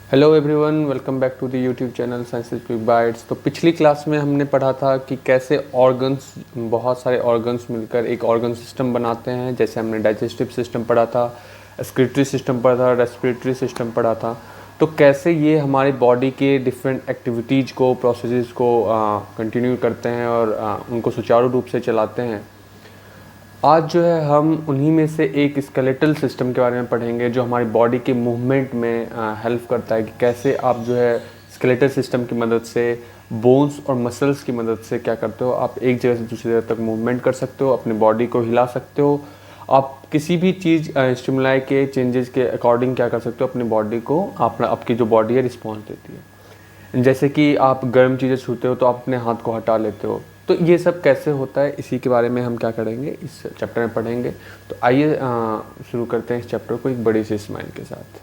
Hello everyone, welcome back to the YouTube channel science quick bites. तो पिछली class में हमने पढ़ा था कि कैसे ऑर्गन्स, बहुत सारे ऑर्गन्स मिलकर एक ऑर्गन सिस्टम बनाते हैं। जैसे हमने डाइजेस्टिव सिस्टम पढ़ा था, एक्सक्रीटरी सिस्टम पढ़ा था, रेस्पिरेटरी सिस्टम पढ़ा था। तो कैसे ये हमारी बॉडी के डिफरेंट एक्टिविटीज़ को, प्रोसेसेस को कंटिन्यू करते हैं और उनको सुचारू रूप से चलाते हैं। आज जो है हम उन्हीं में से एक स्केलेटल सिस्टम के बारे में पढ़ेंगे जो हमारी बॉडी के मूवमेंट में हेल्प करता है कि कैसे आप जो है स्केलेटल सिस्टम की मदद से, बोन्स और मसल्स की मदद से क्या करते हो, आप एक जगह से दूसरी जगह तक मूवमेंट कर सकते हो, अपनी बॉडी को हिला सकते हो। आप किसी भी चीज़ स्टिमुलाई के चेंजेस के अकॉर्डिंग क्या कर सकते हो, अपनी बॉडी को, आपकी जो बॉडी है रिस्पॉन्स देती है। जैसे कि आप गर्म चीज़ें छूते हो तो आप अपने हाथ को हटा लेते हो। तो ये सब कैसे होता है, इसी के बारे में हम क्या करेंगे, इस चैप्टर में पढ़ेंगे। तो आइए शुरू करते हैं इस चैप्टर को एक बड़ी सी स्माइल के साथ।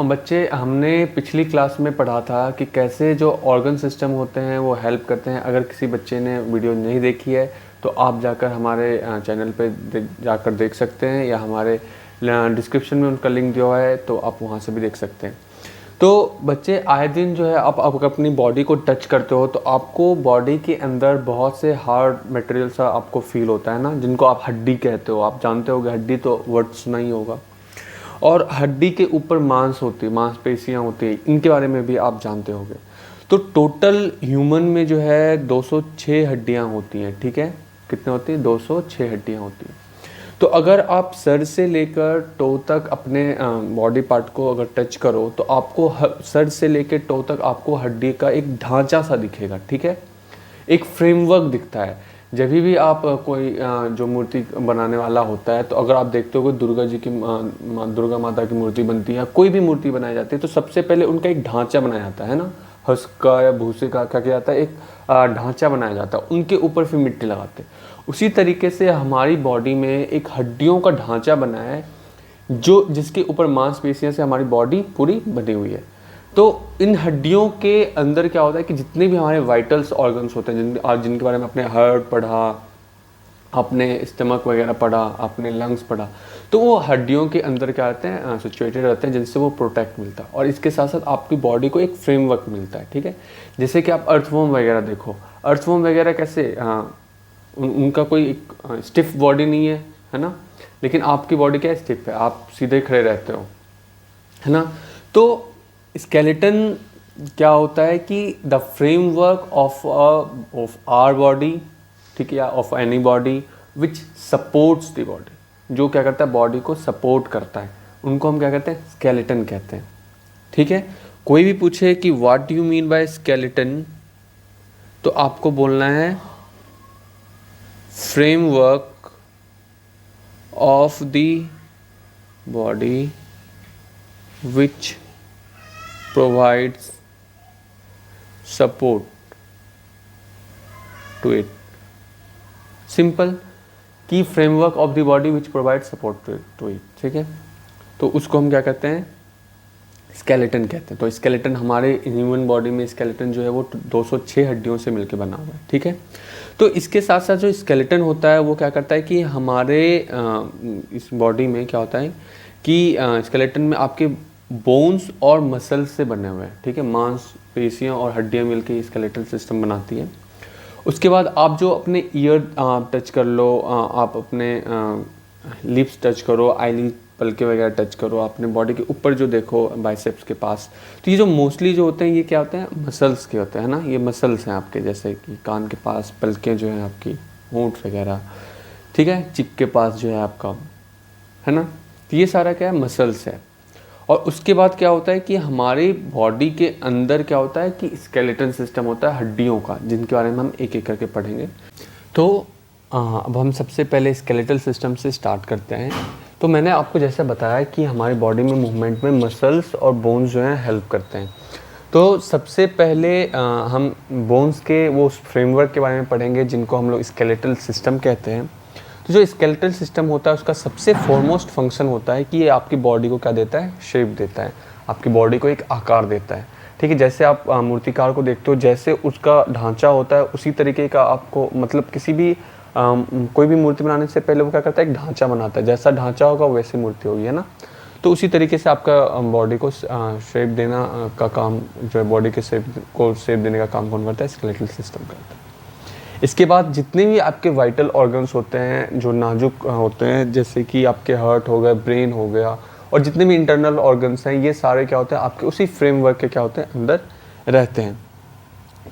बच्चे, हमने पिछली क्लास में पढ़ा था कि कैसे जो ऑर्गन सिस्टम होते हैं वो हेल्प करते हैं। अगर किसी बच्चे ने वीडियो नहीं देखी है तो आप जाकर हमारे चैनल पे जाकर देख सकते हैं, या हमारे डिस्क्रिप्शन में उनका लिंक दिया हुआ है, तो आप वहाँ से भी देख सकते हैं। तो बच्चे, आए दिन जो है आप अपनी बॉडी को टच करते हो तो आपको बॉडी के अंदर बहुत से हार्ड मटेरियल सा आपको फील होता है ना, जिनको आप हड्डी कहते हो। आप जानते होगे, हड्डी तो वर्ड सुना ही होगा। और हड्डी के ऊपर मांस होती है, मांसपेशियाँ होती है, इनके बारे में भी आप जानते होंगे। तो टोटल ह्यूमन में जो है 206 हड्डियाँ होती हैं, ठीक है। कितने होती है? 206 हड्डियाँ होती हैं। तो अगर आप सर से लेकर टो तक अपने बॉडी पार्ट को अगर टच करो तो आपको सर से लेकर टो तक आपको हड्डी का एक ढांचा सा दिखेगा, ठीक है। एक फ्रेमवर्क दिखता है। जब भी आप कोई जो मूर्ति बनाने वाला होता है, तो अगर आप देखते हो कि दुर्गा माता की मूर्ति बनती है, कोई भी मूर्ति बनाई जाती है, तो सबसे पहले उनका एक ढांचा बनाया जाता है ना, हंस का या भूसे का क्या किया जाता है, एक ढांचा बनाया जाता है, उनके ऊपर फिर मिट्टी लगाते हैं। उसी तरीके से हमारी बॉडी में एक हड्डियों का ढांचा बना है, जिसके ऊपर मांसपेशियों से हमारी बॉडी पूरी बनी हुई है। तो इन हड्डियों के अंदर क्या होता है कि जितने भी हमारे वाइटल्स ऑर्गन्स होते हैं, जिनके बारे में आपने हार्ट पढ़ा, आपने स्टमक वगैरह पढ़ा, आपने लंग्स पढ़ा, तो वो हड्डियों के अंदर क्या रहते हैं, सिचुएटेड रहते हैं, जिनसे वो प्रोटेक्ट मिलता है। और इसके साथ साथ आपकी बॉडी को एक फ्रेमवर्क मिलता है, ठीक है। जैसे कि आप अर्थवॉर्म वगैरह देखो, अर्थवॉर्म वगैरह कैसे, उनका कोई स्टिफ बॉडी नहीं है ना, लेकिन आपकी बॉडी क्या स्टिफ है, आप सीधे खड़े रहते हो, है ना। तो स्केलेटन क्या होता है कि the framework of our body, ठीक है, या of any body which supports the body, जो क्या करता है, बॉडी को सपोर्ट करता है, उनको हम क्या कहते हैं, स्केलेटन कहते हैं, ठीक है। कोई भी पूछे कि what do you mean bye skeleton, तो आपको बोलना है framework of the body which provides support to it. Simple, की framework of the body which provides support to it, ठीक है। तो उसको हम क्या कहते हैं, स्केलेटन कहते हैं। तो स्केलेटन हमारे ह्यूमन बॉडी में स्केलेटन जो है वो 206 हड्डियों से मिलकर बना हुआ है, ठीक है। तो इसके साथ साथ जो स्केलेटन होता है वो क्या करता है कि हमारे इस बॉडी में क्या होता है कि स्केलेटन में आपके बोन्स और मसल्स से बने हुए हैं, ठीक है। मांसपेशियाँ और हड्डियाँ मिलकर स्केलेटल सिस्टम बनाती है। उसके बाद आप जो अपने ईयर टच कर लो, आप अपने लिप्स टच करो, आईलिड पलके वगैरह टच करो, अपने बॉडी के ऊपर जो देखो बाइसेप्स के पास, तो ये जो मोस्टली जो होते हैं ये क्या होते हैं, मसल्स के होते हैं ना। ये मसल्स हैं आपके, जैसे कि कान के पास पलकें जो हैं आपकी, होंठ वगैरह, ठीक है, चिक के पास जो है आपका, है ना। तो ये सारा क्या है, मसल्स है। और उसके बाद क्या होता है कि हमारी बॉडी के अंदर क्या होता है कि स्केलेटन सिस्टम होता है हड्डियों का, जिनके बारे में हम एक एक करके पढ़ेंगे। तो अब हम सबसे पहले स्केलेटल सिस्टम से स्टार्ट करते हैं। तो मैंने आपको जैसे बताया कि हमारी बॉडी में मूवमेंट में मसल्स और बोन्स जो हैं हेल्प करते हैं। तो सबसे पहले हम बोन्स के वो फ्रेमवर्क के बारे में पढ़ेंगे, जिनको हम लोग स्केलेटल सिस्टम कहते हैं। तो जो स्केलेटल सिस्टम होता है उसका सबसे फॉरमोस्ट फंक्शन होता है कि ये आपकी बॉडी को क्या देता है, शेप देता है, आपकी बॉडी को एक आकार देता है, ठीक है। जैसे आप मूर्तिकार को देखते हो, जैसे उसका ढांचा होता है उसी तरीके का आपको, मतलब किसी भी कोई भी मूर्ति बनाने से पहले वो क्या करता है, एक ढांचा बनाता है, जैसा ढांचा होगा वैसी मूर्ति होगी, है ना। तो उसी तरीके से आपका बॉडी को शेप देना का काम जो है, बॉडी के शेप को शेप देने का काम कौन करता है, स्केलेटल सिस्टम करता है। इसके बाद जितने भी आपके वाइटल ऑर्गन्स होते हैं जो नाजुक होते हैं, जैसे कि आपके हार्ट हो गए, ब्रेन हो गया, और जितने भी इंटरनल ऑर्गन्स हैं, ये सारे क्या होते हैं आपके उसी फ्रेमवर्क के क्या होते हैं, अंदर रहते हैं,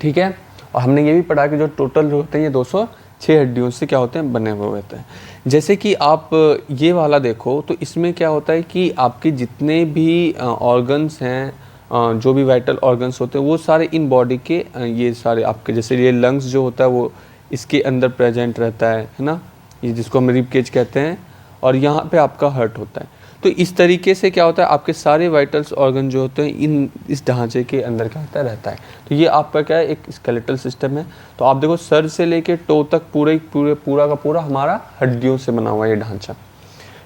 ठीक है। और हमने ये भी पढ़ा कि जो टोटल जो होते हैं ये 206 हड्डियों से क्या होते हैं, बने हुए होते हैं। जैसे कि आप ये वाला देखो तो इसमें क्या होता है कि आपके जितने भी ऑर्गन्स हैं, जो भी वाइटल ऑर्गन्स होते हैं वो सारे इन बॉडी के ये सारे आपके, जैसे ये लंग्स जो होता है वो इसके अंदर प्रेजेंट रहता है ना, ये जिसको हम रिब केज कहते हैं, और यहाँ पे आपका हार्ट होता है। तो इस तरीके से क्या होता है, आपके सारे वाइटल्स ऑर्गन जो होते हैं इस ढांचे के अंदर क्या होता है, रहता है। तो ये आपका क्या है, एक स्केलेटल सिस्टम है। तो आप देखो सर से लेके टो तक पूरा का पूरा हमारा हड्डियों से बना हुआ ये ढांचा,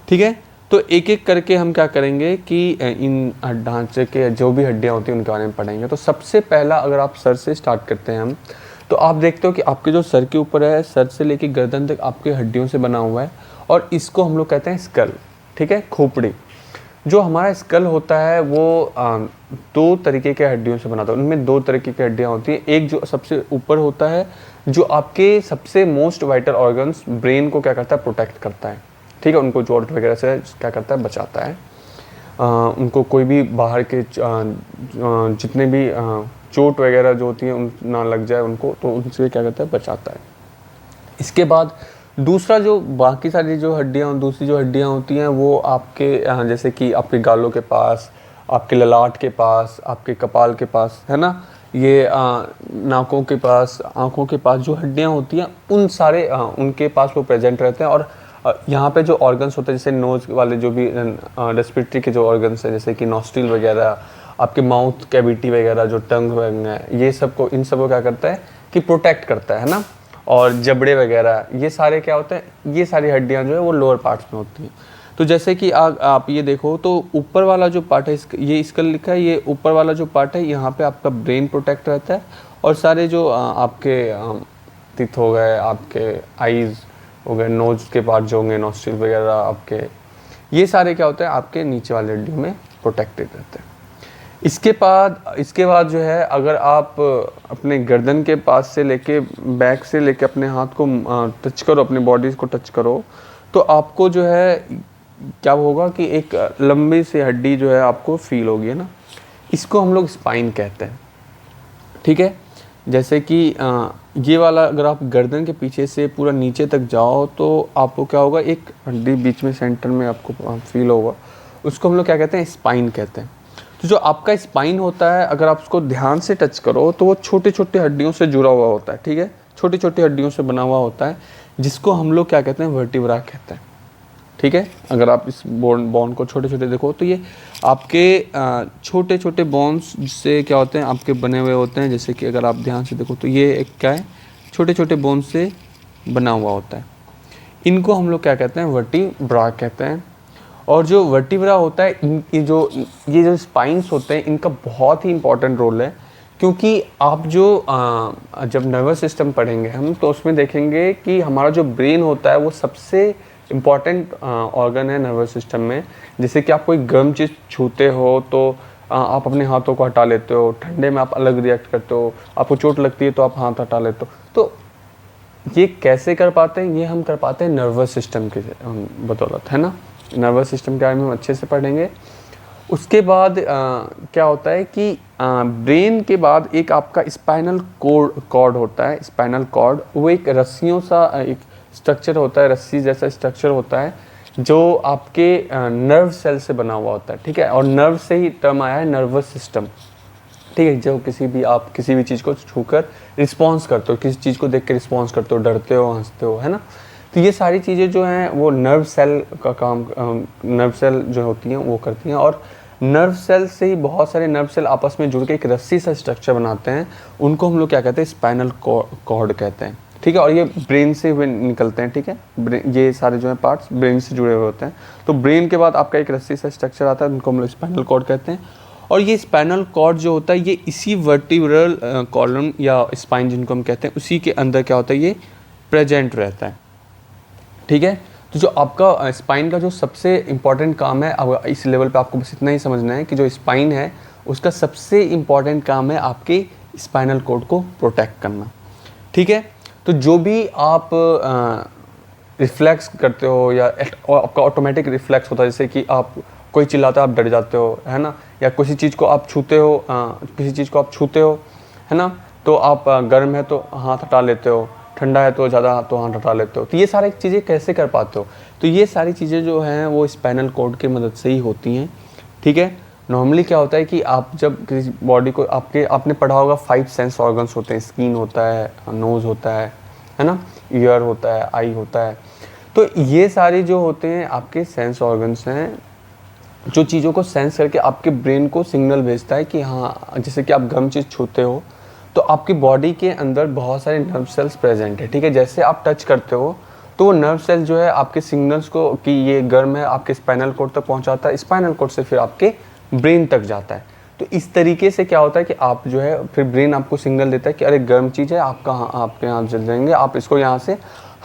ठीक है। तो एक एक करके हम क्या करेंगे कि इन ढांचे के जो भी हड्डियाँ होती हैं उनके बारे में पढ़ेंगे। तो सबसे पहला अगर आप सर से स्टार्ट करते हैं हम, तो आप देखते हो कि आपके जो सर के ऊपर है, सर से लेके गर्दन तक आपके हड्डियों से बना हुआ है, और इसको हम लोग कहते हैं स्कल, ठीक है, खोपड़ी। जो हमारा स्कल होता है वो 2 तरीके के हड्डियों से बना होता है। उनमें 2 तरीके की हड्डियाँ होती हैं। एक जो सबसे ऊपर होता है, जो आपके सबसे मोस्ट वाइटल ऑर्गन्स ब्रेन को क्या करता है, प्रोटेक्ट करता है, ठीक है, उनको चोट वगैरह से क्या करता है, बचाता है। उनको कोई भी बाहर के जितने भी चोट वगैरह जो होती है उन ना लग जाए उनको, तो उनसे क्या करता है, बचाता है। इसके बाद दूसरा जो बाकी सारी जो हड्डियाँ, दूसरी जो हड्डियाँ होती हैं वो आपके जैसे कि आपके गालों के पास, आपके ललाट के पास, आपके कपाल के पास, है ना, ये नाकों के पास, आँखों के पास जो हड्डियाँ होती हैं उन सारे उनके पास वो प्रेजेंट रहते हैं। और यहाँ पे जो ऑर्गन्स होते हैं, जैसे नोज़ वाले जो भी रेस्पिरेटरी के जो ऑर्गन्स हैं, जैसे कि नॉस्ट्रिल वगैरह, आपके माउथ कैविटी वगैरह, जो टंग वगैरह है, ये सबको, इन सबको क्या करता है कि प्रोटेक्ट करता है ना। और जबड़े वगैरह, ये सारे क्या होते हैं, ये सारी हड्डियाँ जो है वो लोअर पार्ट्स में होती हैं। तो जैसे कि आप ये देखो तो ऊपर वाला जो पार्ट है, ये स्कल लिखा है, ये ऊपर वाला जो पार्ट है, यहाँ पे आपका ब्रेन प्रोटेक्ट रहता है। और सारे जो आपके टीथ हो गए, आपके आईज हो गए, नोज के पार्ट जो होंगे, नॉस्ट्रिल वगैरह आपके, ये सारे क्या होते हैं, आपके नीचे वाले हड्डियों में प्रोटेक्टेड रहते हैं। इसके बाद जो है, अगर आप अपने गर्दन के पास से लेके, बैक से लेके अपने हाथ को टच करो, अपने बॉडी को टच करो, तो आपको जो है क्या होगा कि एक लंबी सी हड्डी जो है आपको फील होगी, है ना। इसको हम लोग स्पाइन कहते हैं, ठीक है। जैसे कि ये वाला अगर आप गर्दन के पीछे से पूरा नीचे तक जाओ तो आपको क्या होगा, एक हड्डी बीच में सेंटर में आपको फील होगा, उसको हम लोग क्या कहते हैं, स्पाइन कहते हैं। तो जो आपका स्पाइन होता है, अगर आप उसको ध्यान से टच करो तो वो छोटे छोटे हड्डियों से जुड़ा हुआ होता है, ठीक है, छोटी छोटी हड्डियों से बना हुआ होता है, जिसको हम लोग क्या कहते हैं, वर्टिब्रा कहते हैं, ठीक है। अगर आप इस बोन को छोटे छोटे देखो तो ये आपके छोटे छोटे बोन्स से क्या होते हैं, आपके बने हुए होते हैं। जैसे कि अगर आप ध्यान से देखो तो ये एक क्या है, छोटे छोटे बोन्स से बना हुआ होता है। इनको हम लोग क्या कहते हैं, वर्टिब्रा कहते हैं। और जो वर्टिब्रा होता है, ये जो स्पाइन्स होते हैं, इनका बहुत ही इंपॉर्टेंट रोल है। क्योंकि आप जब नर्वस सिस्टम पढ़ेंगे हम, तो उसमें देखेंगे कि हमारा जो ब्रेन होता है वो सबसे इम्पॉर्टेंट ऑर्गन है नर्वस सिस्टम में। जैसे कि आप कोई गर्म चीज़ छूते हो तो आप अपने हाथों को हटा लेते हो, ठंडे में आप अलग रिएक्ट करते हो, आपको चोट लगती है तो आप हाथ हटा लेते हो। तो ये कैसे कर पाते हैं, ये हम कर पाते हैं नर्वस सिस्टम के बदौलत, है ना। नर्वस सिस्टम के बारे में हम अच्छे से पढ़ेंगे। उसके बाद क्या होता है कि ब्रेन के बाद एक आपका स्पाइनल कॉर्ड होता है। स्पाइनल कॉर्ड वो एक रस्सियों सा एक स्ट्रक्चर होता है, रस्सी जैसा स्ट्रक्चर होता है, जो आपके नर्व सेल से बना हुआ होता है, ठीक है। और नर्व से ही टर्म आया है नर्वस सिस्टम, ठीक है। जो आप किसी भी चीज़ को छूकर रिस्पॉन्स करते हो, किसी चीज़ को देख के रिस्पॉन्स करते हो, डरते हो, हंसते हो, है ना। तो ये सारी चीज़ें जो हैं वो नर्व सेल का काम, नर्व सेल जो होती हैं वो करती हैं। और नर्व सेल से ही बहुत सारे नर्व सेल आपस में जुड़ के एक रस्सी सा स्ट्रक्चर बनाते हैं, उनको हम लोग क्या कहते हैं, स्पाइनल कॉर्ड कहते हैं, ठीक है। और ये ब्रेन से हुए निकलते हैं, ठीक है। ये सारे जो है पार्ट्स ब्रेन से जुड़े हुए होते हैं। तो ब्रेन के बाद आपका एक रस्सी सा स्ट्रक्चर आता है, उनको हम लोग स्पाइनल कॉर्ड कहते हैं। और ये स्पाइनल कॉर्ड जो होता है ये इसी वर्टिब्रल कॉलम या स्पाइन जिनको हम कहते हैं उसी के अंदर क्या होता है ये प्रेजेंट रहता है। ठीक है, तो जो आपका स्पाइन का जो सबसे इम्पॉर्टेंट काम है, अब इस लेवल पे आपको बस इतना ही समझना है कि जो स्पाइन है उसका सबसे इम्पॉर्टेंट काम है आपके स्पाइनल कॉर्ड को प्रोटेक्ट करना। ठीक है, तो जो भी आप रिफ्लेक्स करते हो या आपका ऑटोमेटिक रिफ्लेक्स होता है, जैसे कि आप कोई चिल्लाता है आप डर जाते हो, है ना, या किसी चीज़ को आप छूते हो, है ना, तो आप गर्म है तो हाथ हटा लेते हो, ठंडा है तो ज़्यादा तो हाथ हटा लेते हो। तो ये सारी चीज़ें कैसे कर पाते हो? तो ये सारी चीज़ें जो हैं वो स्पाइनल कॉर्ड की मदद से ही होती हैं। ठीक है, नॉर्मली क्या होता है कि आप जब किसी बॉडी को आपने पढ़ा होगा 5 सेंस ऑर्गन्स होते हैं, स्किन होता है, नोज़ होता है ना, ईयर होता है, आई होता है। तो ये सारे जो होते हैं आपके सेंस ऑर्गन्स हैं जो चीज़ों को सेंस करके आपके ब्रेन को सिग्नल भेजता है कि हाँ, जैसे कि आप गर्म चीज़ छूते हो तो आपकी बॉडी के अंदर बहुत सारे नर्व सेल्स प्रेजेंट है। ठीक है, जैसे आप टच करते हो तो वो नर्व सेल जो है आपके सिग्नल्स को कि ये गर्म है आपके स्पाइनल कॉर्ड तक पहुंचाता है, स्पाइनल कॉर्ड से फिर आपके ब्रेन तक जाता है। तो इस तरीके से क्या होता है कि आप जो है फिर ब्रेन आपको सिग्नल देता है कि अरे गर्म चीज़ है, आपके हाथ जल जाएंगे, आप इसको यहाँ से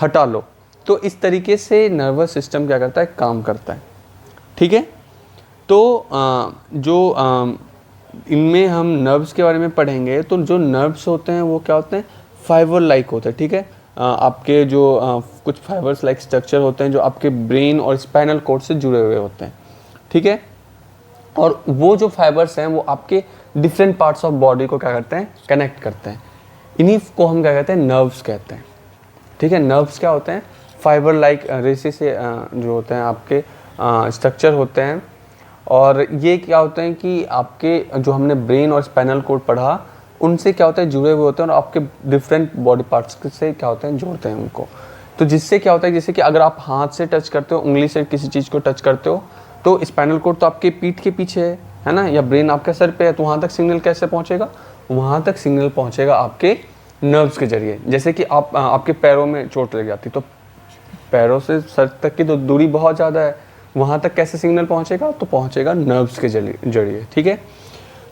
हटा लो। तो इस तरीके से नर्वस सिस्टम क्या करता है, काम करता है। ठीक है, तो इनमें हम नर्व्स के बारे में पढ़ेंगे। तो जो नर्व्स होते हैं वो क्या होते हैं, फाइबर लाइक होते हैं। ठीक है, आपके जो कुछ फाइबर्स लाइक स्ट्रक्चर होते हैं जो आपके ब्रेन और स्पाइनल कॉर्ड से जुड़े हुए होते हैं। ठीक है, और वो जो फाइबर्स हैं वो आपके डिफरेंट पार्ट्स ऑफ बॉडी को क्या करते हैं, कनेक्ट करते हैं। इन्हीं को हम क्या कहते हैं, नर्व्स कहते हैं। ठीक है, नर्व्स क्या होते हैं, फाइबर लाइक रेसे से जो होते हैं आपके स्ट्रक्चर होते हैं। और ये क्या होते हैं कि आपके जो हमने ब्रेन और स्पाइनल कॉर्ड पढ़ा उनसे क्या होता है, जुड़े हुए होते हैं और आपके डिफरेंट बॉडी पार्ट्स से क्या होते हैं, जोड़ते हैं उनको। तो जिससे क्या होता है, जैसे कि अगर आप हाथ से टच करते हो, उंगली से किसी चीज़ को टच करते हो तो स्पाइनल कॉर्ड तो आपके पीठ के पीछे है ना, या ब्रेन आपके सर पे है, तो वहाँ तक सिग्नल कैसे पहुँचेगा, वहाँ तक सिग्नल पहुँचेगा आपके नर्व्स के जरिए। जैसे कि आपके पैरों में चोट लग जाती तो पैरों से सर तक की तो दूरी बहुत ज़्यादा है, वहाँ तक कैसे सिग्नल पहुँचेगा, तो पहुँचेगा नर्व्स के जरिए। ठीक है,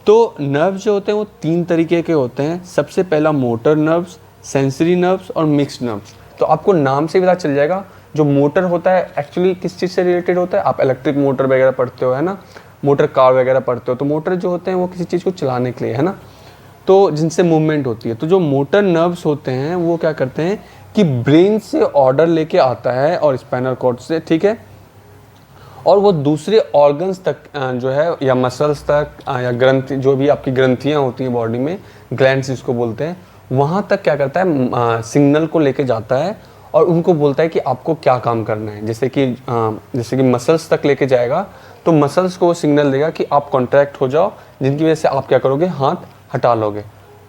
तो नर्व्स जो होते हैं वो 3 तरीके के होते हैं। सबसे पहला मोटर नर्व्स, सेंसरी नर्व्स और मिक्स्ड नर्व्स। तो आपको नाम से पता चल जाएगा जो मोटर होता है एक्चुअली किस चीज़ से रिलेटेड होता है। आप इलेक्ट्रिक मोटर वगैरह पढ़ते हो, है ना, मोटर कार वगैरह पढ़ते हो, तो मोटर जो होते हैं वो किसी चीज़ को चलाने के लिए, है ना, तो जिनसे मूवमेंट होती है। तो जो मोटर नर्व्स होते हैं वो क्या करते हैं कि ब्रेन से ऑर्डर लेके आता है और स्पाइनल कॉर्ड से, ठीक है, और वो दूसरे ऑर्गन्स तक जो है या मसल्स तक या ग्रंथि, जो भी आपकी ग्रंथियाँ होती हैं बॉडी में, ग्लैंड्स जिसको बोलते हैं, वहाँ तक क्या करता है, सिग्नल को लेके जाता है और उनको बोलता है कि आपको क्या काम करना है। जैसे कि मसल्स तक लेके जाएगा तो मसल्स को सिग्नल देगा कि आप कॉन्ट्रैक्ट हो जाओ, जिनकी वजह से आप क्या करोगे, हाथ हटा लोगे।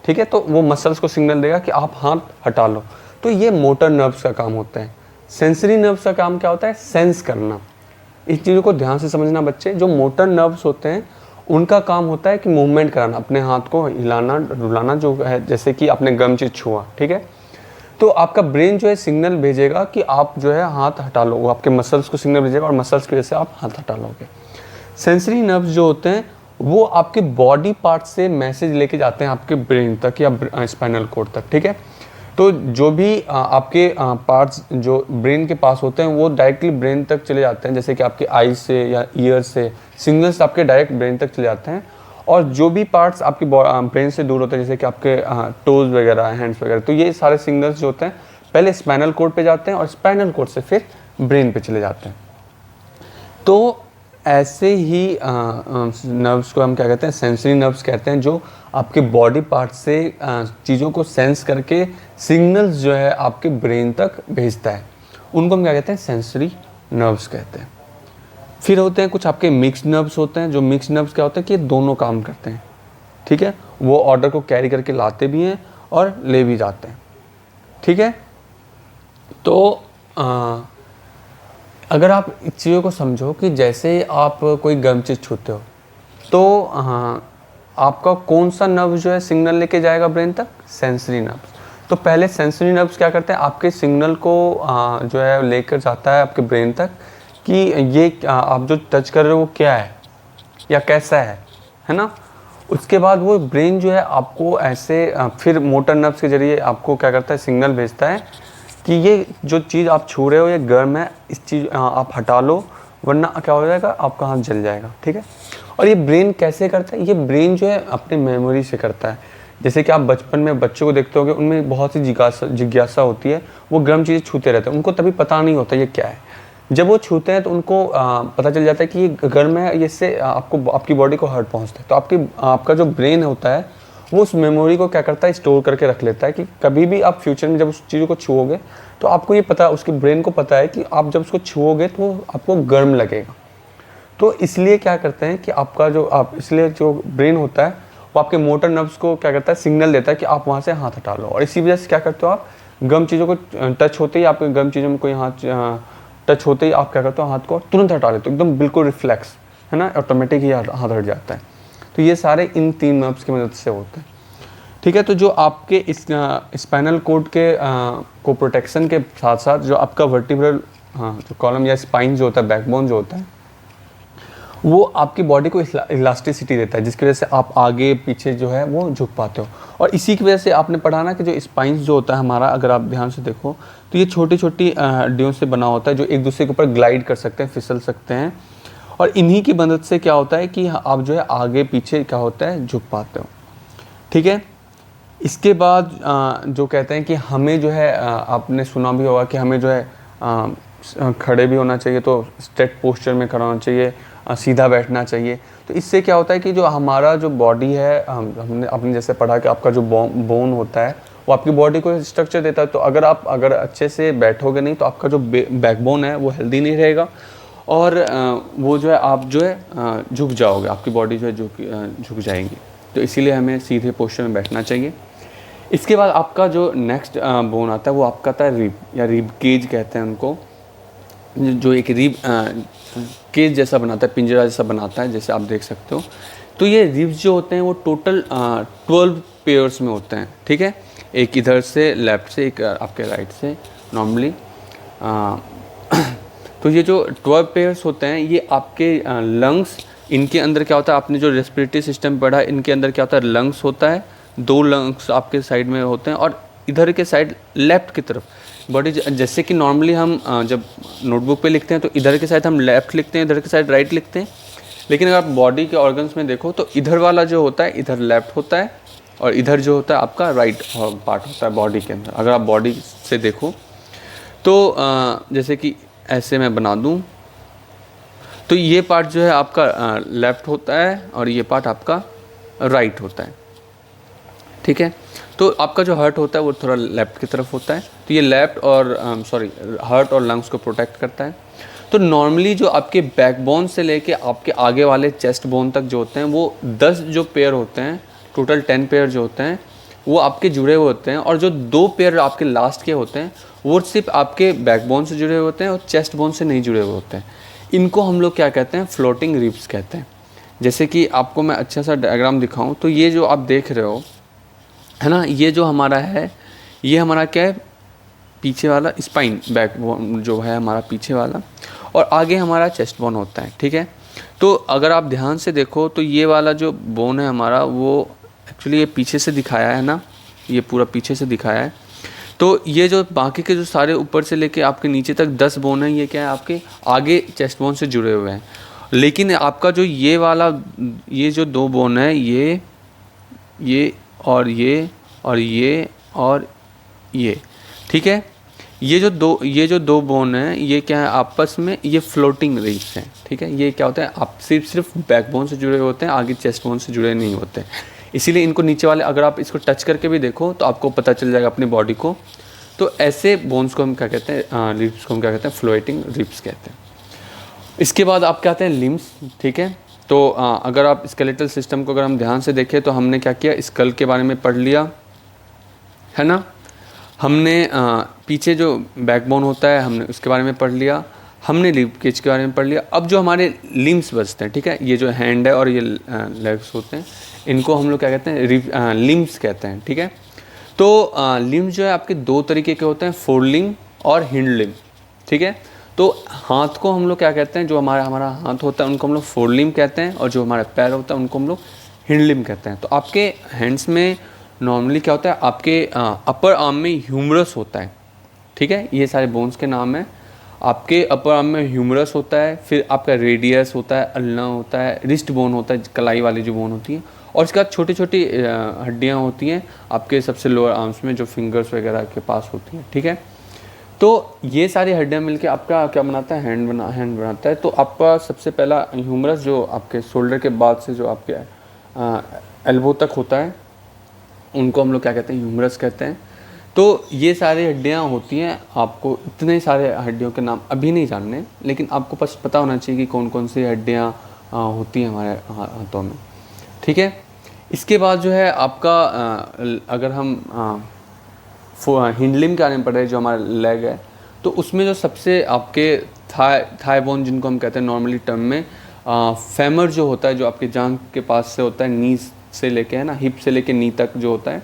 ठीक है, तो वो मसल्स को सिग्नल देगा कि आप हाथ हटा लो। तो ये मोटर नर्व्स का काम होता है। सेंसरी नर्व्स का काम क्या होता है, सेंस करना। इस चीज़ों को ध्यान से समझना बच्चे। जो मोटर नर्व्स होते हैं उनका काम होता है कि मूवमेंट कराना, अपने हाथ को हिलाना डुलाना, जो है जैसे कि आपने गर्म चीज़ छुआ, ठीक है, तो आपका ब्रेन जो है सिग्नल भेजेगा कि आप जो है हाथ हटा लो, वो आपके मसल्स को सिग्नल भेजेगा और मसल्स की वजह से आप हाथ हटा लोगे। सेंसरी नर्व्स जो होते हैं वो आपके बॉडी पार्ट से मैसेज लेके जाते हैं आपके ब्रेन तक या स्पाइनल कॉर्ड तक। ठीक है, तो जो भी आपके पार्ट्स जो ब्रेन के पास होते हैं वो डायरेक्टली ब्रेन तक चले जाते हैं। जैसे कि आपके आई से या ईयर से सिग्नल्स आपके डायरेक्ट ब्रेन तक चले जाते हैं। और जो भी पार्ट्स आपकी ब्रेन से दूर होते हैं, जैसे कि आपके टोज वगैरह, हैंड्स वगैरह, तो ये सारे सिग्नल्स जो होते हैं पहले स्पाइनल कॉर्ड पे जाते हैं और स्पाइनल कॉर्ड से फिर ब्रेन पे चले जाते हैं। तो ऐसे ही नर्व्स को हम क्या कहते हैं, सेंसरी नर्व्स कहते हैं, जो आपके बॉडी पार्ट से चीज़ों को सेंस करके सिग्नल्स जो है आपके ब्रेन तक भेजता है। उनको हम क्या कहते हैं, सेंसरी नर्व्स कहते हैं। फिर होते हैं कुछ आपके मिक्स्ड नर्व्स होते हैं। जो मिक्स्ड नर्व्स क्या होते हैं कि ये दोनों काम करते हैं। ठीक है, वो ऑर्डर को कैरी करके लाते भी हैं और ले भी जाते हैं। ठीक है, तो अगर आप इस चीज़ों को समझो कि जैसे आप कोई गर्म चीज़ छूते हो तो आपका कौन सा नर्व जो है सिग्नल लेके जाएगा ब्रेन तक, सेंसरी नर्व्स। तो पहले सेंसरी नर्व्स क्या करते हैं, आपके सिग्नल को जो है लेकर जाता है आपके ब्रेन तक कि ये आप जो टच कर रहे हो वो क्या है या कैसा है। है ना। उसके बाद वो ब्रेन जो है आपको ऐसे फिर मोटर नर्व्स के जरिए आपको क्या करता है, सिग्नल भेजता है कि ये जो चीज़ आप छू रहे हो ये गर्म है, इस चीज़ आप हटा लो, वरना क्या हो जाएगा, आपका हाथ जल जाएगा, ठीक है। और ये ब्रेन कैसे करता है, ये ब्रेन जो है अपने मेमोरी से करता है। जैसे कि आप बचपन में बच्चों को देखते होगे, उनमें बहुत सी जिज्ञासा होती है, वो गर्म चीज़ें छूते रहते हैं, उनको तभी पता नहीं होता ये क्या है। जब वो छूते हैं तो उनको पता चल जाता है कि ये गर्म है, ये इससे आपको आपकी बॉडी को हर्ट पहुंचता है। तो आपका जो ब्रेन होता है वो उस मेमोरी को क्या करता है, स्टोर करके रख लेता है कि कभी भी आप फ्यूचर में जब उस चीज़ को छुओगे तो आपको ये पता, उसके ब्रेन को पता है कि आप जब उसको छुओगे तो आपको गर्म लगेगा। तो इसलिए क्या करते हैं कि आपका जो इसलिए जो ब्रेन होता है वो आपके मोटर नर्व्स को क्या करता है, सिग्नल देता है कि आप वहाँ से हाथ हटा लो। और इसी वजह से क्या करते हो, आप गर्म चीज़ों को टच होते ही, आपके गर्म चीज़ों में कोई हाथ टच होते ही आप क्या करते हो, हाथ को तुरंत हटा लेते हो, एकदम बिल्कुल रिफ्लेक्स, है ना, ऑटोमेटिक ही हाथ हट जाता है। तो ये सारे इन 3 नर्व्स की मदद से होते हैं, ठीक है। तो जो आपके इस स्पाइनल कोड के को प्रोटेक्शन के साथ साथ जो आपका वर्टिब्रल जो कॉलम या स्पाइन जो होता है, बैकबोन जो होता है, वो आपकी बॉडी को इलास्टिसिटी देता है, जिसकी वजह से आप आगे पीछे जो है वो झुक पाते हो। और इसी की वजह से आपने पढ़ा ना कि जो स्पाइंस जो होता है हमारा, अगर आप ध्यान से देखो तो ये छोटी छोटी हड्डियों से बना होता है, जो एक दूसरे के ऊपर ग्लाइड कर सकते हैं, फिसल सकते हैं। और इन्हीं की मदद से क्या होता है कि आप जो है आगे पीछे क्या होता है, झुक पाते हो, ठीक है। इसके बाद जो कहते हैं कि हमें जो है, आपने सुना भी होगा कि हमें जो है खड़े भी होना चाहिए, तो स्ट्रेट पोस्चर में खड़ा होना चाहिए, सीधा बैठना चाहिए। तो इससे क्या होता है कि जो हमारा जो बॉडी है, आपने जैसे पढ़ा कि आपका जो बोन होता है वो आपकी बॉडी को स्ट्रक्चर देता है। तो अगर अच्छे से बैठोगे नहीं तो आपका जो बैकबोन है वो हेल्दी नहीं रहेगा, और वो जो है आप जो है झुक जाओगे, आपकी बॉडी जो है झुक जाएगी। तो इसीलिए हमें सीधे पोस्चर में बैठना चाहिए। इसके बाद आपका जो नेक्स्ट बोन आता है वो आपका आता है रिब, या रिब केज कहते हैं उनको, जो एक रिब केज जैसा बनाता है, पिंजरा जैसा बनाता है, जैसे आप देख सकते हो। तो ये रिब्स जो होते हैं वो टोटल 12 पेयर्स में होते हैं, ठीक है। एक इधर से लेफ्ट से, एक आपके राइट से नॉर्मली। तो ये जो 12 पेयर्स होते हैं ये आपके लंग्स, इनके अंदर क्या होता है, आपने जो रेस्पिरेटरी सिस्टम पढ़ा है, इनके अंदर क्या होता है, लंग्स होता है, 2 लंग्स आपके साइड में होते हैं, और इधर के साइड लेफ्ट की तरफ बॉडी, जैसे कि नॉर्मली हम जब नोटबुक पे लिखते हैं तो इधर के साइड हम लेफ़्ट लिखते हैं, इधर के साइड राइट लिखते हैं। लेकिन अगर आप बॉडी के ऑर्गन्स में देखो तो इधर वाला जो होता है इधर लेफ़्ट होता है, और इधर जो होता है आपका राइट पार्ट होता है बॉडी के अंदर। अगर आप बॉडी से देखो तो जैसे कि ऐसे मैं बना दूँ तो ये पार्ट जो है आपका लेफ़्ट होता है, और ये पार्ट आपका राइट होता है, ठीक है। तो आपका जो हार्ट होता है वो थोड़ा लेफ़्ट की तरफ होता है। तो ये लेफ़्ट और हार्ट और लंग्स को प्रोटेक्ट करता है। तो नॉर्मली जो आपके बैकबोन से लेके आपके आगे वाले चेस्ट बोन तक जो होते हैं वो 10 जो पेयर होते हैं, टोटल 10 पेयर जो होते हैं वो आपके जुड़े हुए होते हैं। और जो 2 पेयर आपके लास्ट के होते हैं वो सिर्फ आपके बैकबोन से जुड़े हुए होते हैं और चेस्ट बोन से नहीं जुड़े हुए होते हैं। इनको हम लोग क्या कहते हैं, फ्लोटिंग रिब्स कहते हैं। जैसे कि आपको मैं अच्छा सा डायग्राम दिखाऊँ तो ये जो आप देख रहे हो है ना, ये जो हमारा है, ये हमारा क्या है, पीछे वाला स्पाइन, बैक बोन जो है हमारा पीछे वाला, और आगे हमारा चेस्ट बोन होता है, ठीक है। तो अगर आप ध्यान से देखो तो ये वाला जो बोन है हमारा वो एक्चुअली ये पीछे से दिखाया है ना, ये पूरा पीछे से दिखाया है। तो ये जो बाकी के जो सारे ऊपर से लेके आपके नीचे तक 10 बोन है, ये क्या है, आपके आगे चेस्ट बोन से जुड़े हुए हैं। लेकिन आपका जो ये वाला, ये जो 2 बोन है, ये और ये और ये और ये, ठीक है। ये जो दो बोन हैं ये क्या है आपस में, ये फ्लोटिंग रिब्स हैं, ठीक है। ये क्या होता है, आप सिर्फ बैकबोन से जुड़े होते हैं, आगे चेस्ट बोन से जुड़े नहीं होते। इसीलिए इनको नीचे वाले, अगर आप इसको टच करके भी देखो तो आपको पता चल जाएगा अपनी बॉडी को। तो ऐसे बोन्स को हम क्या कहते हैं, रिब्स को हम क्या कहते हैं, फ्लोटिंग रिब्स कहते हैं। इसके बाद आप क्या कहते हैं, लिम्स, ठीक है। तो अगर आप स्केलेटल सिस्टम को अगर हम ध्यान से देखें तो हमने क्या किया, स्कल के बारे में पढ़ लिया है ना, हमने पीछे जो बैकबोन होता है हमने उसके बारे में पढ़ लिया, हमने रिब केज के बारे में पढ़ लिया। अब जो हमारे लिम्स बचते हैं, ठीक है, ये जो हैंड है और ये लेग्स होते हैं, इनको हम लोग क्या कहते हैं, लिम्स कहते हैं, ठीक है। तो लिम्स जो है आपके 2 तरीके के होते हैं, फोर लिम्ब और हिंड लिम्ब, ठीक है। तो हाथ को हम लोग क्या कहते हैं, जो हमारा हाथ होता है उनको हम लोग फोरलिम कहते हैं, और जो हमारा पैर होता है उनको हम लोग हिंडलिम कहते हैं। तो आपके हैंड्स में नॉर्मली क्या होता है, आपके अपर आर्म में ह्यूमरस होता है, ठीक है, ये सारे बोन्स के नाम हैं। आपके अपर आर्म में ह्यूमरस होता है, फिर आपका रेडियस होता है, अल्ना होता है, रिस्ट बोन होता है, कलाई वाली जो बोन होती है, और इसके बाद छोटी छोटी हड्डियाँ होती हैं आपके सबसे लोअर आर्म्स में, जो फिंगर्स वगैरह के पास होती हैं, ठीक है। तो ये सारी हड्डियाँ मिलके आपका क्या बनाता है, हैंड बनाता है। तो आपका सबसे पहला ह्यूमरस जो आपके शोल्डर के बाद से जो आपके एल्बो तक होता है, उनको हम लोग क्या कहते हैं, ह्यूमरस कहते हैं। तो ये सारी हड्डियाँ होती हैं। आपको इतने सारे हड्डियों के नाम अभी नहीं जानने, लेकिन आपको बस पता होना चाहिए कि कौन कौन सी हड्डियाँ होती हैं हमारे हाथों में, ठीक है। इसके बाद जो है आपका अगर हम हिंडलिम के आने पड़े, जो हमारा लेग है, तो उसमें जो सबसे आपके थाई बोन जिनको हम कहते हैं नॉर्मली टर्म में, फेमर जो होता है, जो आपके जांघ के पास से होता है, नी से लेके, है ना, हिप से लेके नी तक जो होता है,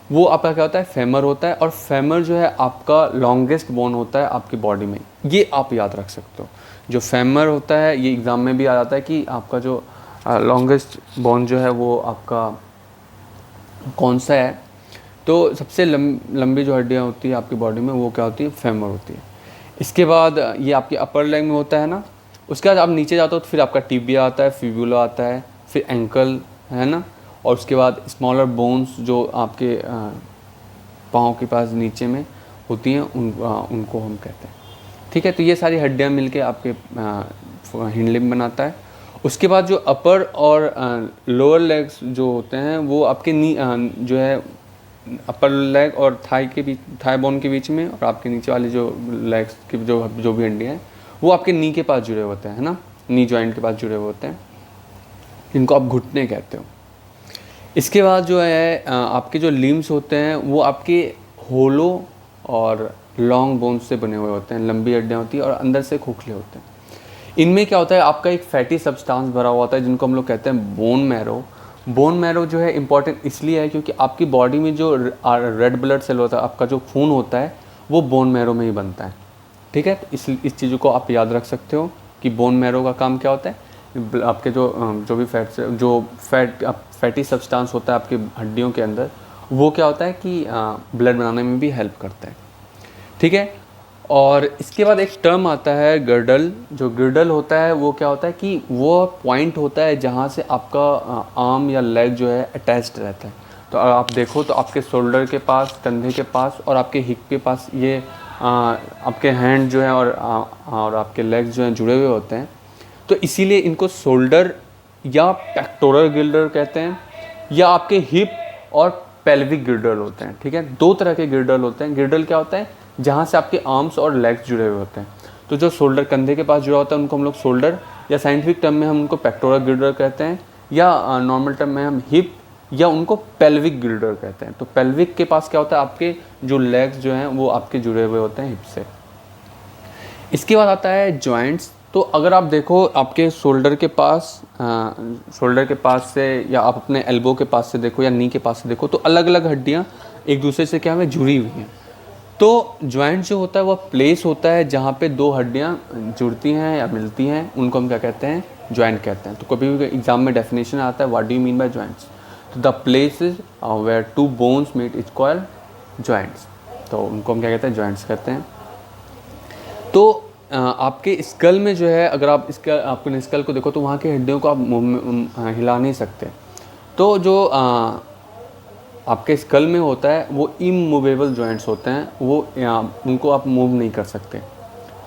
वो आपका क्या होता है, फेमर होता है। और फेमर जो है आपका लॉन्गेस्ट बोन होता है आपकी बॉडी में, ये आप याद रख सकते हो। जो फेमर होता है, ये एग्ज़ाम में भी आ जाता है कि आपका जो लॉन्गेस्ट बोन जो है वो आपका कौन सा है। तो सबसे लंबी जो हड्डियाँ होती है आपकी बॉडी में, वो क्या होती है, फेमर होती है। इसके बाद ये आपके अपर लेग में होता है ना। उसके बाद आप नीचे जाते हो तो फिर आपका टिबिया आता है, फिब्यूला आता है, फिर एंकल, है ना, और उसके बाद स्मॉलर बोन्स जो आपके पाँव के पास नीचे में होती हैं, उनको हम कहते हैं, ठीक है। तो ये सारी हड्डियाँ मिलके आपके हिंडलिम बनाता है। उसके बाद जो अपर और लोअर लेग्स जो होते हैं, वो आपके नी जो है अपर लेग और थाई बोन के बीच में, और आपके नीचे वाली जो लेग्स की जो भी हड्डियाँ हैं, वो आपके नी के पास जुड़े होते हैं, है ना, नी जॉइंट के पास जुड़े हुए होते हैं, जिनको आप घुटने कहते हो। इसके बाद जो है आपके जो लिम्स होते हैं, वो आपके होलो और लॉन्ग बोन्स से बने हुए होते हैं, लंबी हड्डियाँ होती हैं और अंदर से खोखले होते हैं। इनमें क्या होता है, आपका एक फैटी सब्सटेंस भरा हुआ होता है, जिनको हम लोग कहते हैं बोन मैरो। बोन मैरो जो है इम्पॉर्टेंट इसलिए है क्योंकि आपकी बॉडी में जो रेड ब्लड सेल होता है, आपका जो खून होता है, वो बोन मैरो में ही बनता है, ठीक है। तो इस चीज़ों को आप याद रख सकते हो कि बोन मैरो का काम क्या होता है, आपके जो भी फैटी सब्सटेंस होता है आपकी हड्डियों के अंदर, वो क्या होता है कि ब्लड बनाने में भी हेल्प करता है, ठीक है। और इसके बाद एक टर्म आता है गर्डल। जो गर्डल होता है वो क्या होता है कि वो पॉइंट होता है जहाँ से आपका आर्म या लेग जो है अटैच्ड रहता है। तो अगर आप देखो तो आपके शोल्डर के पास, कंधे के पास और आपके हिप के पास ये आपके हैंड जो है और आपके लेग्स जो हैं जुड़े हुए होते हैं। तो इसीलिए इनको शोल्डर या पेक्टोरल गिल्डर कहते हैं, या आपके हिप और पेल्विक गिर्डल होते हैं, ठीक है। दो तरह के गिर्डल होते हैं। गिर्डल क्या होता है, जहाँ से आपके आर्म्स और लेग्स जुड़े हुए होते हैं। तो जो शोल्डर कंधे के पास जुड़ा होता है उनको हम लोग शोल्डर, या साइंटिफिक टर्म में हम उनको पेक्टोरल गिर्डल कहते हैं, या नॉर्मल टर्म में हम हिप या उनको पेल्विक गिल्डर कहते हैं। तो पेल्विक के पास क्या होता है, आपके जो लेग्स जो हैं वो आपके जुड़े हुए होते हैं हिप से। इसके बाद आता है जॉइंट्स। तो अगर आप देखो आपके शोल्डर के पास से, या आप अपने एल्बो के पास से देखो, या नी के पास से देखो, तो अलग अलग हड्डियाँ एक दूसरे से क्या है, जुड़ी हुई हैं। तो जॉइंट जो होता है वह प्लेस होता है जहाँ पे दो हड्डियाँ जुड़ती हैं या मिलती हैं, उनको हम क्या कहते हैं, जॉइंट कहते हैं। तो कभी भी एग्जाम में डेफिनेशन आता है, what do you mean by joints. तो the places where two bones meet is called joints. तो उनको हम क्या कहते हैं, जॉइंट्स कहते हैं। तो आपके स्कल में जो है, अगर आप अपने स्कल को देखो तो वहाँ की हड्डियों को आप हिला नहीं सकते। तो जो आपके स्कल में होता है वो इमूवेबल जॉइंट्स होते हैं, वो उनको आप मूव नहीं कर सकते,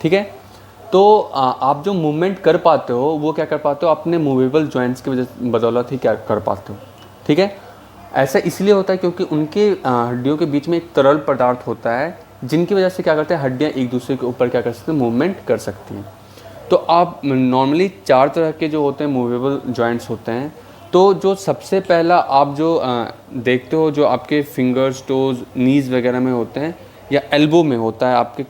ठीक है। तो आप जो मूवमेंट कर पाते हो वो क्या कर पाते हो, अपने मूवेबल जॉइंट्स की वजह बदौलत ही क्या कर पाते हो, ठीक है। ऐसा इसलिए होता है क्योंकि उनके हड्डियों के बीच में एक तरल पदार्थ होता है, जिनकी वजह से क्या करते हैं, हड्डियाँ एक दूसरे के ऊपर क्या कर सकते हैं, मूवमेंट कर सकती हैं। तो आप नॉर्मली 4 तरह के जो होते हैं मूवेबल जॉइंट्स होते हैं। तो जो सबसे पहला आप जो देखते हो, जो आपके फिंगर्स, टोज़, नीज़ वगैरह में होते हैं, या एल्बो में होता है आपके,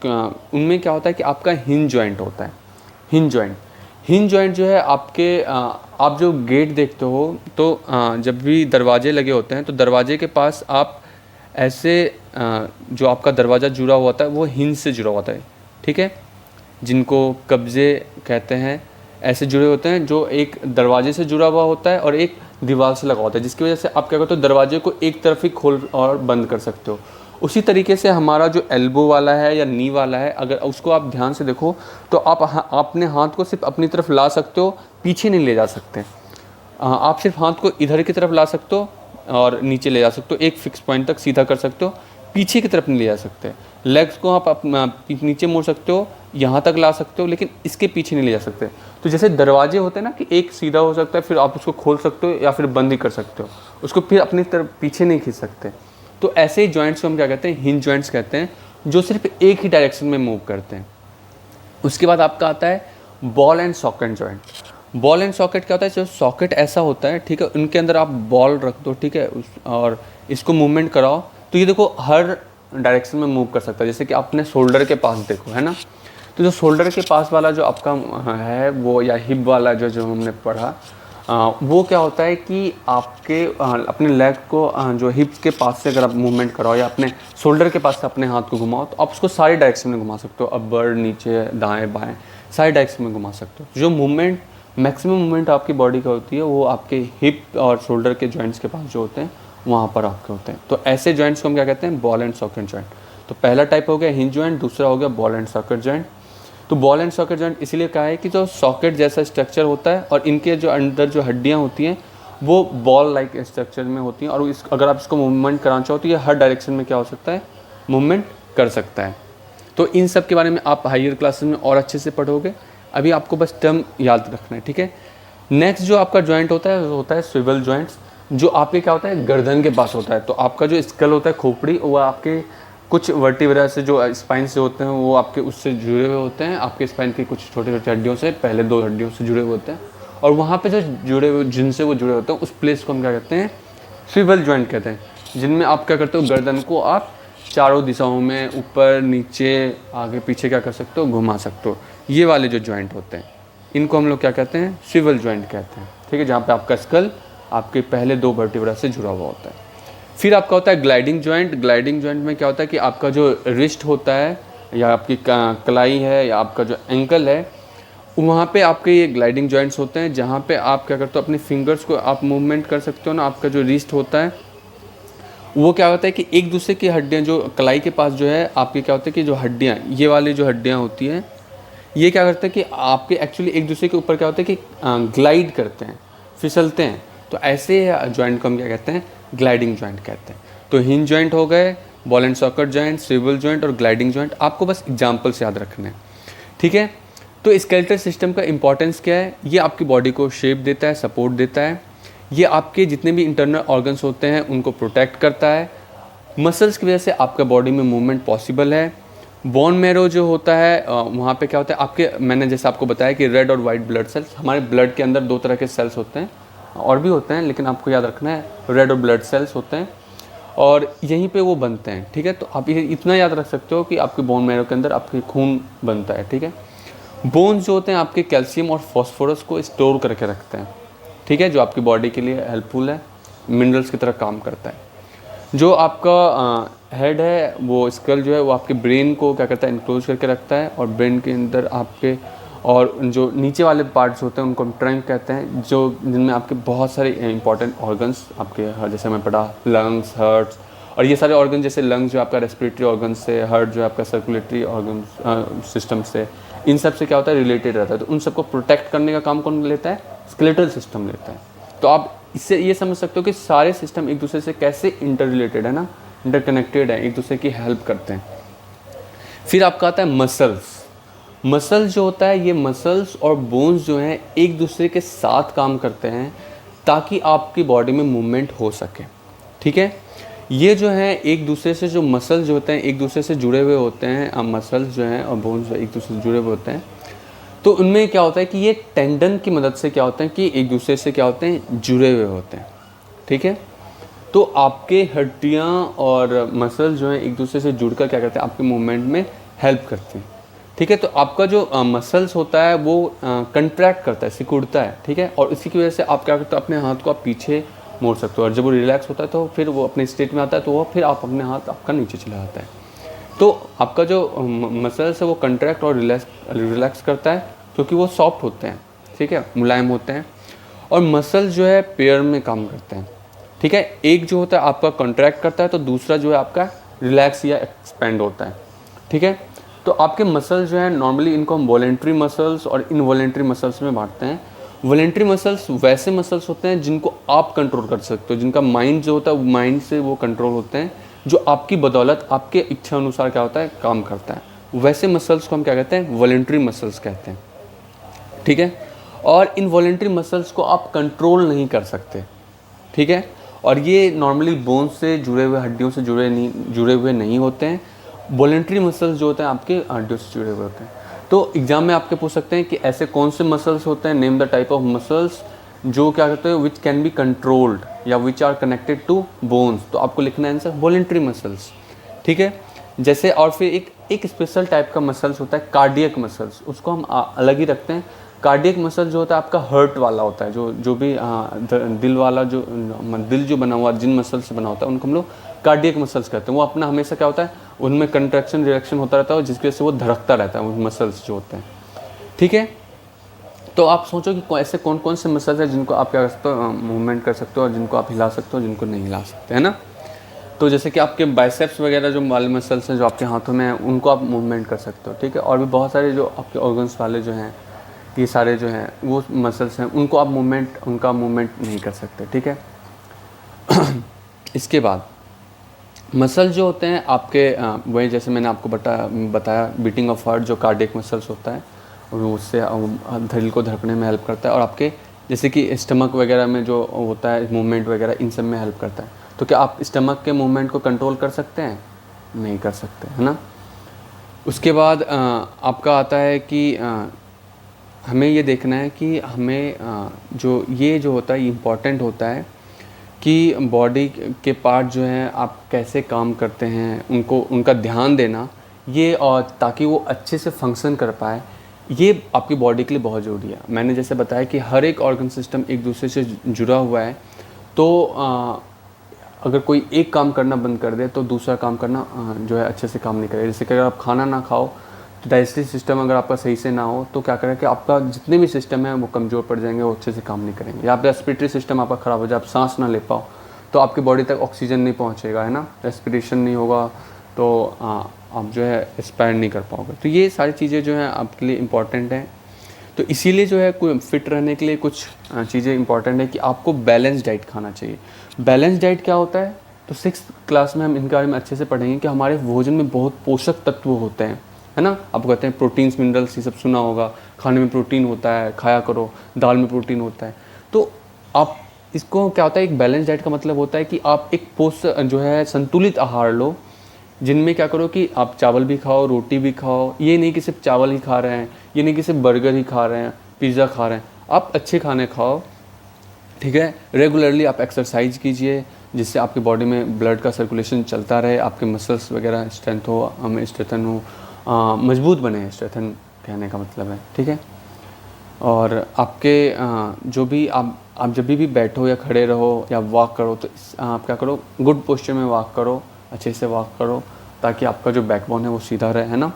उनमें क्या होता है कि आपका हिंज जॉइंट होता है। हिंज जॉइंट जो है आपके, आप जो गेट देखते हो तो जब भी दरवाजे लगे होते हैं तो दरवाजे के पास आप ऐसे जो आपका दरवाज़ा जुड़ा हुआ होता है वो हिंज से जुड़ा होता है, ठीक है। जिनको कब्जे कहते हैं, ऐसे जुड़े होते हैं, जो एक दरवाजे से जुड़ा हुआ होता है और एक दीवार से लगा होता है, जिसकी वजह से आप क्या करते हो, दरवाजे को एक तरफ ही खोल और बंद कर सकते हो। उसी तरीके से हमारा जो एल्बो वाला है या नी वाला है, अगर उसको आप ध्यान से देखो तो आप अपने हाथ को सिर्फ अपनी तरफ ला सकते हो, पीछे नहीं ले जा सकते। आप सिर्फ हाथ को इधर की तरफ ला सकते हो और नीचे ले जा सकते हो, एक फिक्स पॉइंट तक सीधा कर सकते हो, पीछे की तरफ नहीं ले जा सकते। लेग्स को आप अपना नीचे मोड़ सकते हो, यहाँ तक ला सकते हो, लेकिन इसके पीछे नहीं ले जा सकते। तो जैसे दरवाजे होते हैं ना कि एक सीधा हो सकता है, फिर आप उसको खोल सकते हो या फिर बंद ही कर सकते हो, उसको फिर अपनी तरफ पीछे नहीं खींच सकते। तो ऐसे ही जॉइंट्स को हम क्या कहते हैं, हिंज जॉइंट्स कहते हैं, जो सिर्फ एक ही डायरेक्शन में मूव करते हैं। उसके बाद आपका आता है ball and socket joint. Ball and socket क्या होता है, जो सॉकेट ऐसा होता है, ठीक है, उनके अंदर आप बॉल रख दो, ठीक है, और इसको मूवमेंट कराओ तो ये देखो हर डायरेक्शन में मूव कर सकता है। जैसे कि अपने शोल्डर के पास देखो, है ना, तो जो शोल्डर के पास वाला जो आपका है वो, या हिप वाला जो हमने पढ़ा, वो क्या होता है कि आपके अपने लेग को जो हिप के पास से अगर आप मूवमेंट कराओ या अपने शोल्डर के पास से अपने हाथ को घुमाओ तो आप उसको सारी डायरेक्शन में घुमा सकते हो, अपर नीचे दाएं बाएं सारी डायरेक्शन में घुमा सकते हो। जो मूवमेंट मैक्सिमम मूवमेंट आपकी बॉडी का होती है वो आपके हिप और शोल्डर के जॉइंट्स के पास जो होते हैं वहाँ पर आपके होते हैं। तो ऐसे जॉइंट्स को हम क्या कहते हैं, बॉल एंड सॉकेट जॉइंट। तो पहला टाइप हो गया हिंज जॉइंट, दूसरा हो गया बॉल एंड सॉकेट जॉइंट। तो बॉल एंड सॉकेट जॉइंट इसीलिए कहा है कि जो सॉकेट जैसा स्ट्रक्चर होता है और इनके जो अंदर जो हड्डियाँ होती हैं वो बॉल लाइक स्ट्रक्चर में होती हैं, और अगर आप इसको मूवमेंट कराना चाहो तो ये हर डायरेक्शन में क्या हो सकता है, मूवमेंट कर सकता है। तो इन सब के बारे में आप हायर क्लासेस में और अच्छे से पढ़ोगे, अभी आपको बस टर्म याद रखना है, ठीक है। नेक्स्ट जो आपका जॉइंट होता है वो होता है स्विवल जॉइंट्स, जो आपके क्या होता है, गर्दन के पास होता है। तो आपका जो स्कल होता है, खोपड़ी, वो आपके कुछ वर्टिब्रा से, जो स्पाइन से होते हैं, वो आपके उससे जुड़े हुए होते हैं, आपके स्पाइन की कुछ छोटे छोटे हड्डियों से, पहले 2 हड्डियों से जुड़े हुए होते हैं, और वहाँ पे जो जुड़े हुए, जिनसे वो जुड़े होते हैं, उस प्लेस को हम क्या कहते हैं, स्विवल जॉइंट कहते हैं, जिनमें आप क्या करते हो, गर्दन को आप चारों दिशाओं में, ऊपर नीचे आगे पीछे क्या कर सकते हो, घुमा सकते हो। ये वाले जो जॉइंट होते हैं इनको हम लोग क्या कहते हैं, स्विवल जॉइंट कहते हैं, ठीक है, जहाँ पे आपका स्कल आपके पहले 2 वर्टिब्रा से जुड़ा हुआ होता है। फिर आपका होता है ग्लाइडिंग जॉइंट। ग्लाइडिंग जॉइंट में क्या होता है कि आपका जो रिस्ट होता है, या आपकी कलाई है, या आपका जो एंकल है, वहाँ पे आपके ये ग्लाइडिंग जॉइंट्स होते हैं, जहाँ पे आप क्या करते हो, अपने फिंगर्स को आप मूवमेंट कर सकते हो ना। आपका जो रिस्ट होता है वो क्या होता है कि एक दूसरे की हड्डियाँ, जो कलाई के पास जो है आपके, क्या होता है कि जो हड्डियाँ, ये वाली जो हड्डियाँ होती हैं, ये क्या करते हैं कि आपके एक्चुअली एक दूसरे के ऊपर क्या होता है कि ग्लाइड करते हैं, फिसलते हैं। तो ऐसे जॉइंट को हम क्या कहते हैं, ग्लाइडिंग जॉइंट कहते हैं। तो हिंज जॉइंट हो गए, ball and socket joint, swivel joint और ग्लाइडिंग जॉइंट, आपको बस एग्जाम्पल्स याद रखने हैं, ठीक है। तो स्केलेटल सिस्टम का इंपॉर्टेंस क्या है, ये आपकी बॉडी को शेप देता है, सपोर्ट देता है, ये आपके जितने भी इंटरनल ऑर्गन्स होते हैं उनको प्रोटेक्ट करता है। मसल्स की वजह से आपका बॉडी में मूवमेंट पॉसिबल है। बोन मैरो जो होता है वहाँ पे क्या होता है, आपके, मैंने जैसे आपको बताया कि रेड और वाइट ब्लड सेल्स, हमारे ब्लड के अंदर 2 तरह के सेल्स होते हैं, और भी होते हैं, लेकिन आपको याद रखना है रेड और ब्लड सेल्स होते हैं, और यहीं पे वो बनते हैं, ठीक है। तो आप ये इतना याद रख सकते हो कि आपके बोन मैरो के अंदर आपके खून बनता है, ठीक है। बोन्स जो होते हैं आपके कैल्शियम और फॉस्फोरस को स्टोर करके रखते हैं, ठीक है, जो आपकी बॉडी के लिए हेल्पफुल है, मिनरल्स की तरह काम करता है। जो आपका हेड है, वो स्कल जो है, वो आपके ब्रेन को क्या करता है, इनक्लोज करके रखता है, और ब्रेन के अंदर आपके, और जो नीचे वाले पार्ट्स होते हैं उनको हम ट्रंक कहते हैं, जो जिनमें आपके बहुत सारे इंपॉर्टेंट ऑर्गन्स आपके, जैसे मैं पढ़ा, लंग्स, हार्ट्स, और ये सारे ऑर्गन, जैसे लंग्स जो आपका रेस्पिरेटरी ऑर्गन से, हार्ट जो आपका सर्कुलेटरी ऑर्गन सिस्टम से, इन सब से क्या होता है, रिलेटेड रहता है। तो उन सबको प्रोटेक्ट करने का काम कौन लेता है, स्केलेटल सिस्टम लेता है। तो आप इससे ये समझ सकते हो कि सारे सिस्टम एक दूसरे से कैसे इंटर रिलेटेड है ना, इंटरकनेक्टेड है, एक दूसरे की हेल्प करते हैं। फिर आपका आता है मसल्स। मसल्स जो होता है, ये मसल्स और बोन्स जो हैं एक दूसरे के साथ काम करते हैं ताकि आपकी बॉडी में मूवमेंट हो सके, ठीक है। ये जो है एक दूसरे से, जो मसल्स जो होते हैं एक दूसरे से जुड़े हुए होते हैं, मसल्स जो हैं और बोन्स जो एक दूसरे से जुड़े हुए होते हैं, तो उनमें क्या होता है कि ये टेंडन की मदद से क्या होता है कि एक दूसरे से क्या होते हैं, जुड़े हुए होते हैं, ठीक है। तो आपके हड्डियाँ और मसल्स जो हैं एक दूसरे से जुड़कर क्या करते हैं, आपके मूवमेंट में हेल्प करते हैं, ठीक है। तो आपका जो मसल्स होता है वो कंट्रैक्ट करता है, सिकुड़ता है, ठीक है, और इसी की वजह से आप क्या करते हो, अपने हाथ को आप पीछे मोड़ सकते हो, और जब वो रिलैक्स होता है तो फिर वो अपने स्टेट में आता है, तो वो फिर आप अपने हाथ आपका नीचे चला जाता है, तो आपका जो मसल्स है वो कंट्रैक्ट और रिलैक्स करता है, क्योंकि वो सॉफ्ट होते हैं, ठीक है, मुलायम होते हैं। और मसल्स जो है पेयर में काम करते हैं, ठीक है। एक जो होता है आपका कॉन्ट्रैक्ट करता है, तो दूसरा जो है आपका रिलैक्स या एक्सपेंड होता है, ठीक है। तो आपके मसल्स जो है नॉर्मली इनको हम वॉलेंट्री मसल्स और इनवॉलेंट्री मसल्स में बांटते हैं। वॉलेंट्री मसल्स वैसे मसल्स होते हैं जिनको आप कंट्रोल कर सकते हो, जिनका माइंड जो होता है माइंड से वो कंट्रोल होते हैं, जो आपकी बदौलत आपके इच्छा अनुसार क्या होता है काम करता है। वैसे मसल्स को हम क्या कहते हैं, वॉलेंट्री मसल्स कहते हैं, ठीक है। और इन वॉलेंट्री मसल्स को आप कंट्रोल नहीं कर सकते, ठीक है। और ये नॉर्मली बोन्स से जुड़े हुए, हड्डियों से जुड़े हुए नहीं होते हैं। वॉलेंट्री मसल्स जो होते हैं आपके हड्डियों से जुड़े हुए होते हैं। तो एग्जाम में आपके पूछ सकते हैं कि ऐसे कौन से मसल्स होते हैं, name the type of muscles जो क्या कहते हैं विच कैन बी कंट्रोल्ड या which are connected to bones. तो आपको लिखना है आंसर वॉलेंट्री मसल्स, ठीक है। जैसे और फिर एक स्पेशल टाइप का मसल्स होता है कार्डियक मसल्स, उसको हम अलग ही रखते हैं। कार्डियक मसल जो होता है आपका हर्ट वाला होता है, जो भी दिल वाला दिल जो बना हुआ जिन मसल से बना होता है उनको हम लोग कार्डियक मसल्स कहते हैं। वो अपना हमेशा क्या होता है उनमें कंट्रैक्शन रिएक्शन होता रहता है, जिसकी वजह से वो धड़कता रहता है, वो मसल्स जो होते हैं, ठीक है। तो आप सोचो कि ऐसे कौन कौन से मसल्स हैं जिनको आप क्या कर सकते हो, मूवमेंट कर सकते हो, और जिनको आप हिला सकते हो, जिनको नहीं हिला सकते, है ना। तो जैसे कि आपके बाइसेप्स वगैरह जो वाले मसल्स हैं जो आपके हाथों में हैं, उनको आप मूवमेंट कर सकते हो, ठीक है। और भी बहुत सारे जो आपके ऑर्गन्स वाले जो हैं, ये सारे जो हैं वो मसल्स हैं, उनको आप उनका मूवमेंट नहीं कर सकते, ठीक है। इसके बाद मसल जो होते हैं आपके वही जैसे मैंने आपको बताया बीटिंग ऑफ हार्ट जो कार्डियक मसल्स होता है, और उससे दिल को धड़कने में हेल्प करता है। और आपके जैसे कि स्टमक वगैरह में जो होता है मूवमेंट वगैरह, इन सब में हेल्प करता है। तो क्या आप स्टमक के मूवमेंट को कंट्रोल कर सकते हैं? नहीं कर सकते, है ना। उसके बाद आपका आता है कि हमें ये देखना है कि हमें जो होता है इम्पॉर्टेंट होता है कि बॉडी के पार्ट जो हैं आप कैसे काम करते हैं, उनका ध्यान देना ये, और ताकि वो अच्छे से फंक्शन कर पाए, ये आपकी बॉडी के लिए बहुत ज़रूरी है। मैंने जैसे बताया कि हर एक ऑर्गन सिस्टम एक दूसरे से जुड़ा हुआ है। तो अगर कोई एक काम करना बंद कर दे तो दूसरा काम करना जो है अच्छे से काम नहीं करेगा। जैसे कि अगर आप खाना ना खाओ तो डाइजेस्टिव सिस्टम अगर आपका सही से ना हो तो क्या करेगा कि आपका जितने भी सिस्टम है वो कमज़ोर पड़ जाएंगे, वो अच्छे से काम नहीं करेंगे। या आप रेस्पिरेटरी सिस्टम आपका ख़राब हो जाए, आप सांस ना ले पाओ तो आपकी बॉडी तक ऑक्सीजन नहीं पहुँचेगा, है ना। रेस्पिरेशन नहीं होगा तो आप जो है एक्सपायर नहीं कर पाओगे। तो ये सारी चीज़ें जो हैं आपके लिए इम्पॉर्टेंट हैं। तो इसीलिए जो है कोई फिट रहने के लिए कुछ चीज़ें इंपॉर्टेंट है कि आपको बैलेंस डाइट खाना चाहिए। बैलेंस डाइट क्या होता है, तो 6th क्लास में हम इनके बारे में अच्छे से पढ़ेंगे कि हमारे भोजन में बहुत पोषक तत्व होते हैं, है ना। आपको कहते हैं प्रोटीन्स मिनरल्स, ये सब सुना होगा, खाने में प्रोटीन होता है, खाया करो, दाल में प्रोटीन होता है। तो आप इसको क्या होता है, एक बैलेंस डाइट का मतलब होता है कि आप एक जो है संतुलित आहार लो, जिनमें क्या करो कि आप चावल भी खाओ, रोटी भी खाओ। ये नहीं कि सिर्फ चावल ही खा रहे हैं, ये नहीं कि सिर्फ बर्गर ही खा रहे हैं, पिज़्ज़ा खा रहे हैं। आप अच्छे खाने खाओ, ठीक है। रेगुलरली आप एक्सरसाइज कीजिए जिससे आपकी बॉडी में ब्लड का सर्कुलेशन चलता रहे, आपके मसल्स वगैरह स्ट्रेंथन हो, मजबूत बने। स्ट्रेंथन कहने का मतलब है, ठीक है। और आपके जो भी आप जब भी बैठो या खड़े रहो या वॉक करो तो आप क्या करो, गुड पोस्चर में वॉक करो, अच्छे से वॉक करो, ताकि आपका जो बैकबोन है वो सीधा रहे, है ना।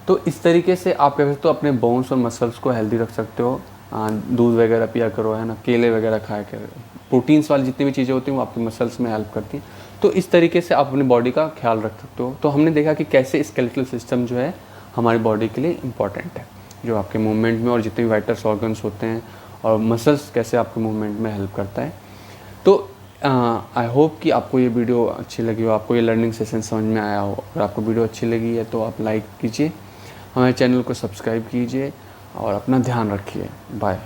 तो इस तरीके से आप क्या करते हो, अपने बोन्स और मसल्स को हेल्दी रख सकते हो। दूध वगैरह पिया करो, है ना, केले वगैरह खाया करो। प्रोटीन्स वाली जितनी भी चीज़ें होती हैं वो आपके मसल्स में हेल्प करती हैं। तो इस तरीके से आप अपनी बॉडी का ख्याल रख सकते हो। तो हमने देखा कि कैसे स्केलेटल सिस्टम जो है हमारी बॉडी के लिए इम्पॉर्टेंट है, जो आपके मूवमेंट में, और जितने भी वाइटल्स ऑर्गन्स होते हैं और मसल्स कैसे आपके मूवमेंट में हेल्प करता है। तो आई होप कि आपको ये वीडियो अच्छी लगी हो, आपको ये लर्निंग सेशन समझ में आया हो। अगर आपको वीडियो अच्छी लगी है तो आप लाइक कीजिए, हमारे चैनल को सब्सक्राइब कीजिए और अपना ध्यान रखिए। बाय।